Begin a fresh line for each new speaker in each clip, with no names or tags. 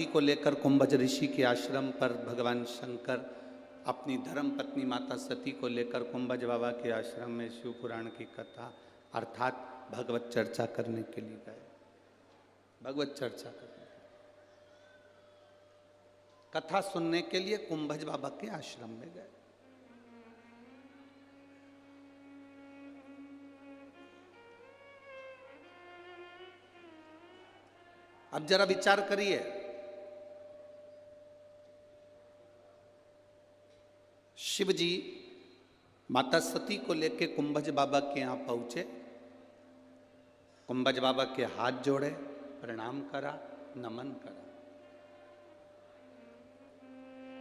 को लेकर कुंभज ऋषि के आश्रम पर भगवान शंकर अपनी धर्म पत्नी माता सती को लेकर कुंभज बाबा के आश्रम में शिव पुराण की कथा अर्थात भगवत चर्चा करने के लिए गए। भगवत चर्चा करने कथा सुनने के लिए कुंभज बाबा के आश्रम में गए। अब जरा विचार करिए, शिव जी माता सती को लेकर कुंभज बाबा के यहां पहुंचे। कुंभज बाबा के हाथ जोड़े, प्रणाम करा, नमन करा।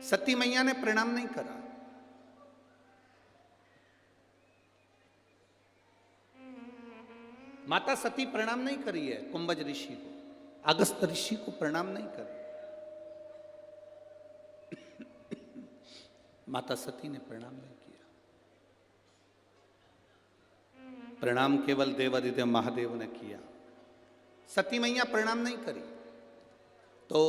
सती मैया ने प्रणाम नहीं करा। माता सती प्रणाम नहीं करी है कुंभज ऋषि को, अगस्त ऋषि को प्रणाम नहीं करी। माता सती ने प्रणाम नहीं किया। प्रणाम केवल देवादिदेव महादेव ने किया। सती मैया प्रणाम नहीं करी। तो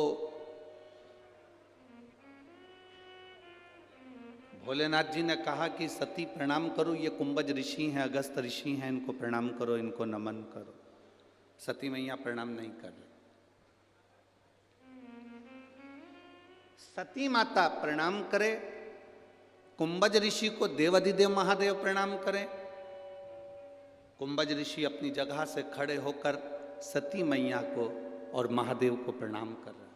भोलेनाथ जी ने कहा कि सती प्रणाम करो, ये कुंभज ऋषि हैं, अगस्त ऋषि हैं, इनको प्रणाम करो, इनको नमन करो। सती मैया प्रणाम नहीं कर रही। सती माता प्रणाम करे, कुंभज ऋषि को देवादिदेव महादेव प्रणाम करें। कुंभज ऋषि अपनी जगह से खड़े होकर सती मैया को और महादेव को प्रणाम कर रहे हैं।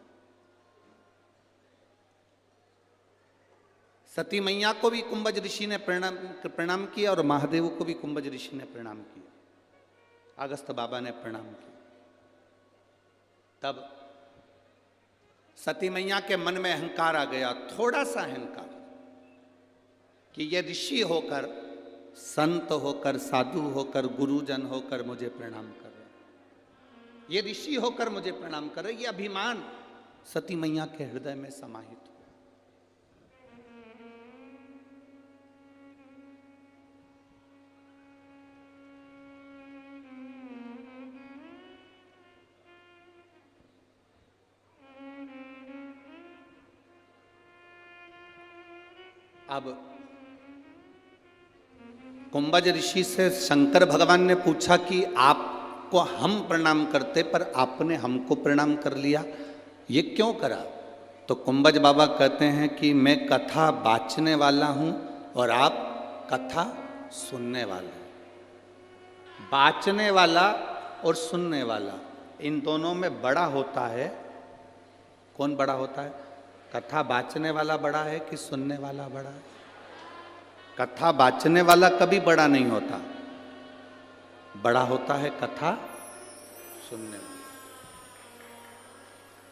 सती मैया को भी कुंभज ऋषि ने प्रणाम किया और महादेव को भी कुंभज ऋषि ने प्रणाम किया। अगस्त बाबा ने प्रणाम किया। तब सती मैया के मन में अहंकार आ गया, थोड़ा सा अहंकार, कि ये ऋषि होकर, संत होकर, साधु होकर, गुरुजन होकर मुझे प्रणाम कर रहे, ये ऋषि होकर मुझे प्रणाम कर रहे, ये अभिमान सती मैया के हृदय में समाहित हुआ। अब कुंभज ऋषि से शंकर भगवान ने पूछा कि आपको हम प्रणाम करते पर आपने हमको प्रणाम कर लिया, ये क्यों करा? तो कुंभज बाबा कहते हैं कि मैं कथा बाचने वाला हूं और आप कथा सुनने वाले हैं। बाचने वाला और सुनने वाला, इन दोनों में बड़ा होता है कौन? बड़ा होता है कथा बाचने वाला बड़ा है कि सुनने वाला बड़ा है? कथा बाचने वाला कभी बड़ा नहीं होता, बड़ा होता है कथा सुनने वाला।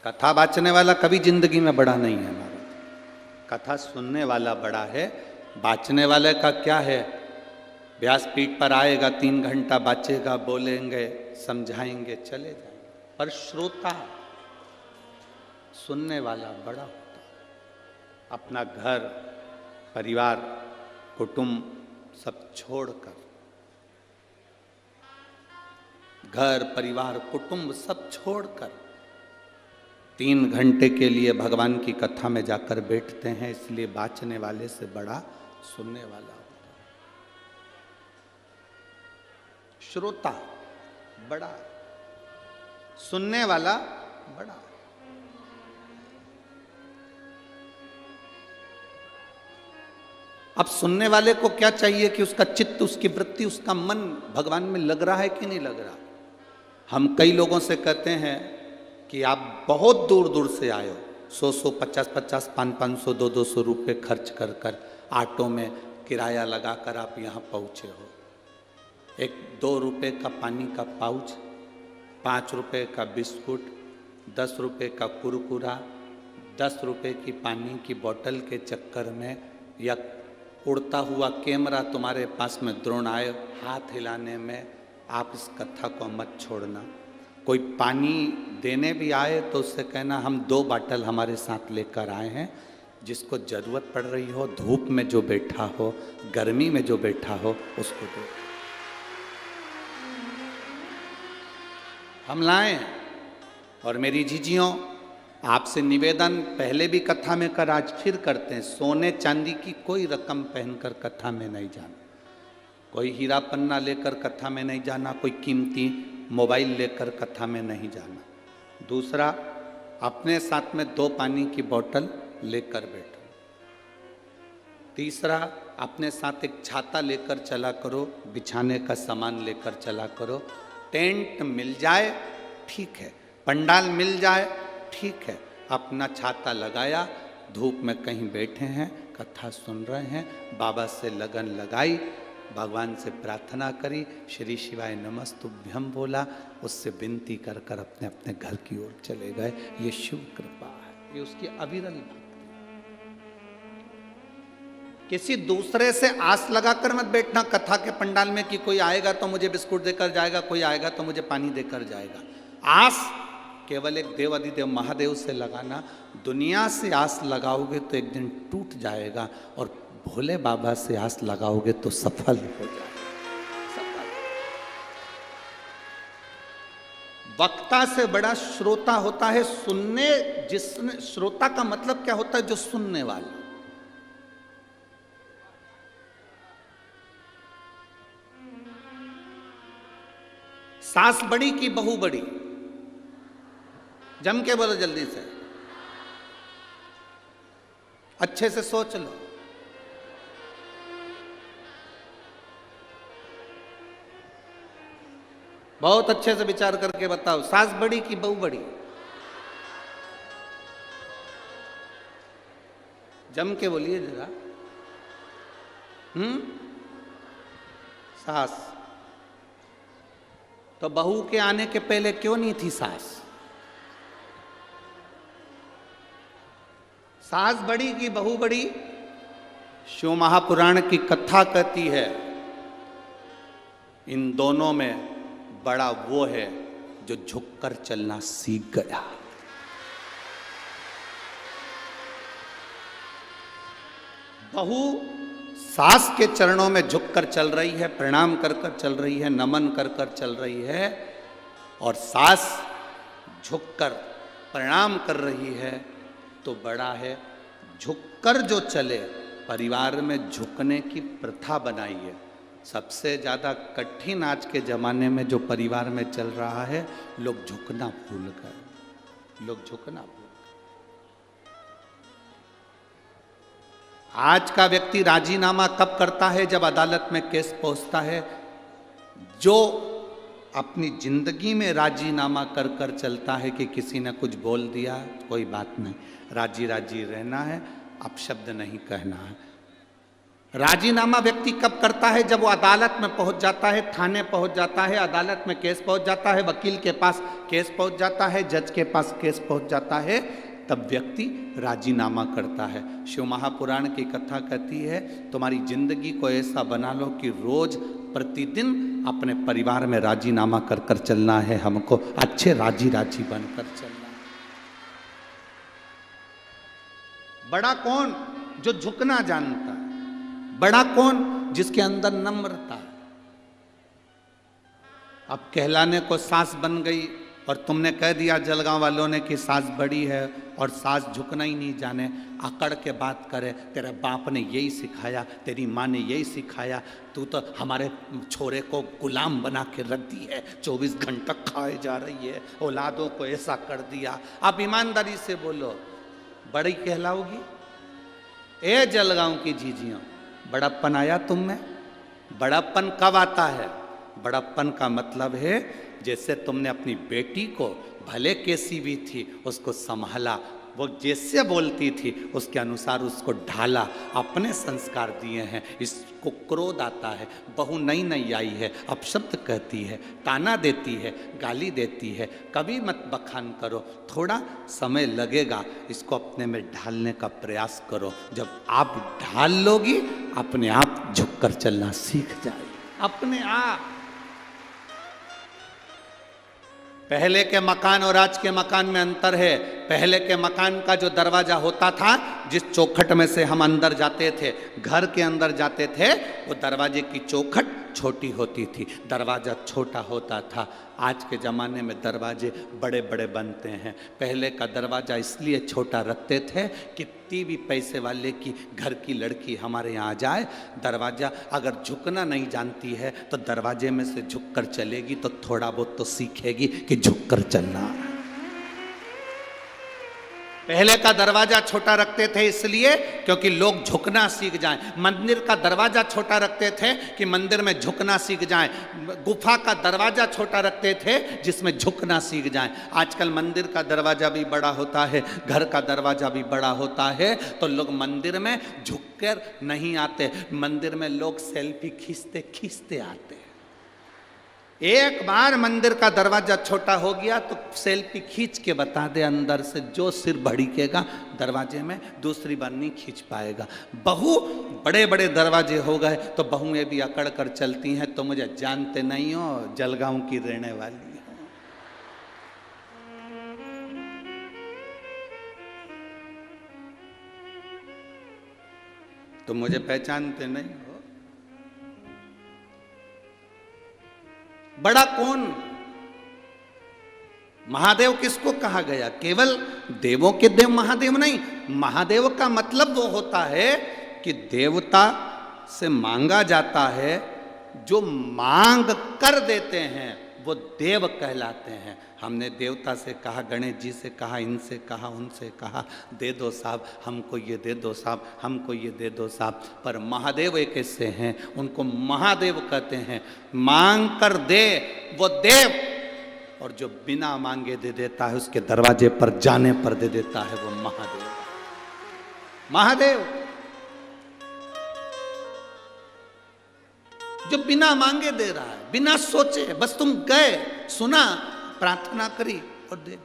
कथा बाचने वाला कभी जिंदगी में बड़ा नहीं है हमारा, कथा सुनने वाला बड़ा है। बाचने वाले का क्या है, व्यासपीठ पर आएगा, 3 घंटा बाचेगा, बोलेंगे, समझाएंगे, चले जाएंगे। पर श्रोता, सुनने वाला बड़ा होता है। अपना घर, परिवार, कुटुंब सब छोड़कर, घर, परिवार, कुटुंब सब छोड़कर 3 घंटे के लिए भगवान की कथा में जाकर बैठते हैं। इसलिए बाचने वाले से बड़ा सुनने वाला होता है। श्रोता बड़ा, सुनने वाला बड़ा। अब सुनने वाले को क्या चाहिए कि उसका चित्त, उसकी वृत्ति, उसका मन भगवान में लग रहा है कि नहीं लग रहा। हम कई लोगों से कहते हैं कि आप बहुत दूर दूर से आए हो, 100-100, 50-50, 500-500, 200 रुपये खर्च कर कर ऑटो में किराया लगाकर आप यहाँ पहुँचे हो। 1-2 रुपये का पानी का पाउच, 5 रुपये का बिस्कुट, 10 रुपये का कुरकुरा, 10 रुपये की पानी की बोतल के चक्कर में, या उड़ता हुआ कैमरा तुम्हारे पास में द्रोण आए हाथ हिलाने में, आप इस कथा को मत छोड़ना। कोई पानी देने भी आए तो उससे कहना हम 2 बाटल हमारे साथ लेकर आए हैं, जिसको ज़रूरत पड़ रही हो, धूप में जो बैठा हो, गर्मी में जो बैठा हो, उसको दो। हम लाएं और मेरी जीजियों आपसे निवेदन पहले भी कथा में कर, आज फिर करते हैं, सोने चांदी की कोई रकम पहनकर कथा में नहीं जाना, कोई हीरा पन्ना लेकर कथा में नहीं जाना, कोई कीमती मोबाइल लेकर कथा में नहीं जाना। दूसरा, अपने साथ में 2 पानी की बोतल लेकर बैठो। तीसरा, अपने साथ एक छाता लेकर चला करो, बिछाने का सामान लेकर चला करो। टेंट मिल जाए ठीक है, पंडाल मिल जाए ठीक है, अपना छाता लगाया, धूप में कहीं बैठे हैं, कथा सुन रहे हैं, बाबा से लगन लगाई, भगवान से प्रार्थना करी, श्री शिवाय नमस्तुभ्यम बोला, उससे विनती कर कर अपने अपने घर की ओर चले गए। ये शिव कृपा है, ये उसकी अविरल भक्ति। किसी दूसरे से आस लगाकर मत बैठना कथा के पंडाल में कि कोई आएगा तो मुझे बिस्कुट देकर जाएगा, कोई आएगा तो मुझे पानी देकर जाएगा। आस केवल एक देव अधिदेव महादेव से लगाना। दुनिया से आस लगाओगे तो एक दिन टूट जाएगा, और भोले बाबा से आस लगाओगे तो सफल हो जाएगा। सफल। वक्ता से बड़ा श्रोता होता है। सुनने, जिसने, श्रोता का मतलब क्या होता है? जो सुनने वाला। सास बड़ी की बहू बड़ी? जम के बोलो जल्दी से, अच्छे से सोच लो। बहुत अच्छे से विचार करके बताओ, सास बड़ी की बहू बड़ी? जम के बोलिए जरा। सास। तो बहू के आने के पहले क्यों नहीं थी सास? सास बड़ी की बहू बड़ी? शिव महापुराण की कथा कहती है, इन दोनों में बड़ा वो है जो झुककर चलना सीख गया। बहू सास के चरणों में झुककर चल रही है, प्रणाम कर कर चल रही है, नमन कर कर चल रही है, और सास झुककर प्रणाम कर रही है, तो बड़ा है। झुककर जो चले, परिवार में झुकने की प्रथा बनाई है। सबसे ज़्यादा कठिन आज के ज़माने में जो परिवार में चल रहा है, लोग झुकना भूल गए। लोग झुकना भूल गए। आज का व्यक्ति राजीनामा कब करता है? जब अदालत में केस पहुंचता है। जो अपनी जिंदगी में राजीनामा कर कर चलता है कि किसी ने कुछ बोल दिया, कोई बात नहीं, राजी राजी रहना है, अपशब्द नहीं कहना है। राजीनामा व्यक्ति कब करता है? जब वो अदालत में पहुंच जाता है, थाने पहुंच जाता है, अदालत में केस पहुंच जाता है, वकील के पास केस पहुंच जाता है, जज के पास केस पहुंच जाता है, तब व्यक्ति राजीनामा करता है। शिव महापुराण की कथा कहती है, तुम्हारी जिंदगी को ऐसा बना लो कि रोज प्रतिदिन अपने परिवार में राजीनामा कर कर चलना है, हमको अच्छे राजी राजी बनकर चलना है। बड़ा कौन? जो झुकना जानता है। बड़ा कौन? जिसके अंदर नम्रता है। अब कहलाने को सास बन गई और तुमने कह दिया जलगांव वालों ने कि सास बड़ी है और सास झुकना ही नहीं जाने, अकड़ के बात करे, तेरे बाप ने यही सिखाया, तेरी माँ ने यही सिखाया, तू तो हमारे छोरे को गुलाम बना के रख दी है, 24 घंटा खाए जा रही है, औलादों को ऐसा कर दिया। आप ईमानदारी से बोलो, बड़ी कहलाओगी? ए जलगांव की जीजियों, बड़प्पन आया तुम में? बड़प्पन कब आता है? बड़प्पन का मतलब है जैसे तुमने अपनी बेटी को, भले कैसी भी थी, उसको संभाला, वो जैसे बोलती थी उसके अनुसार उसको ढाला, अपने संस्कार दिए हैं। इसको क्रोध आता है, बहू नई नई आई है, अपशब्द कहती है, ताना देती है, गाली देती है, कभी मत बखान करो, थोड़ा समय लगेगा, इसको अपने में ढालने का प्रयास करो। जब आप ढाल लोगी, अपने आप झुककर चलना सीख जाए, अपने आप। पहले के मकान और आज के मकान में अंतर है। पहले के मकान का जो दरवाजा होता था, जिस चौखट में से हम अंदर जाते थे, घर के अंदर जाते थे, वो दरवाजे की चौखट छोटी होती थी, दरवाज़ा छोटा होता था। आज के ज़माने में दरवाजे बड़े बड़े बनते हैं। पहले का दरवाज़ा इसलिए छोटा रखते थे कि भी पैसे वाले की घर की लड़की हमारे यहाँ आ जाए, दरवाज़ा अगर झुकना नहीं जानती है तो दरवाजे में से झुककर चलेगी तो थोड़ा बहुत तो सीखेगी कि झुककर चलना। पहले का दरवाजा छोटा रखते थे इसलिए क्योंकि लोग झुकना सीख जाएं। मंदिर का दरवाजा छोटा रखते थे कि मंदिर में झुकना सीख जाएं। गुफा का दरवाजा छोटा रखते थे जिसमें झुकना सीख जाएं। आजकल मंदिर का दरवाजा भी बड़ा होता है, घर का दरवाजा भी बड़ा होता है, तो लोग मंदिर में झुककर नहीं आते, मंदिर में लोग सेल्फी खींचते खींचते आते हैं। एक बार मंदिर का दरवाजा छोटा हो गया तो सेल्फी खींच के बता दे अंदर से, जो सिर भड़केगा दरवाजे में दूसरी बार नहीं खींच पाएगा। बहू बड़े बड़े दरवाजे हो गए तो बहुएं भी अकड़ कर चलती हैं, तो मुझे जानते नहीं हो, जलगांव की रहने वाली हो। तो मुझे पहचानते नहीं हो। बड़ा कौन? महादेव किसको कहा गया? केवल देवों के देव महादेव नहीं। महादेव का मतलब वो होता है कि देवता से मांगा जाता है, जो मांग कर देते हैं वो देव कहलाते हैं। हमने देवता से कहा, गणेश जी से कहा, इनसे कहा, उनसे कहा, दे दो साहब, हमको ये दे दो साहब, हमको ये दे दो साहब। पर महादेव एक ऐसे हैं, उनको महादेव कहते हैं। मांग कर दे वो देव, और जो बिना मांगे दे देता है, उसके दरवाजे पर जाने पर दे देता है, वो महादेव। महादेव जो बिना मांगे दे रहा है, बिना सोचे, बस तुम गए, सुना, प्रार्थना करी और दे।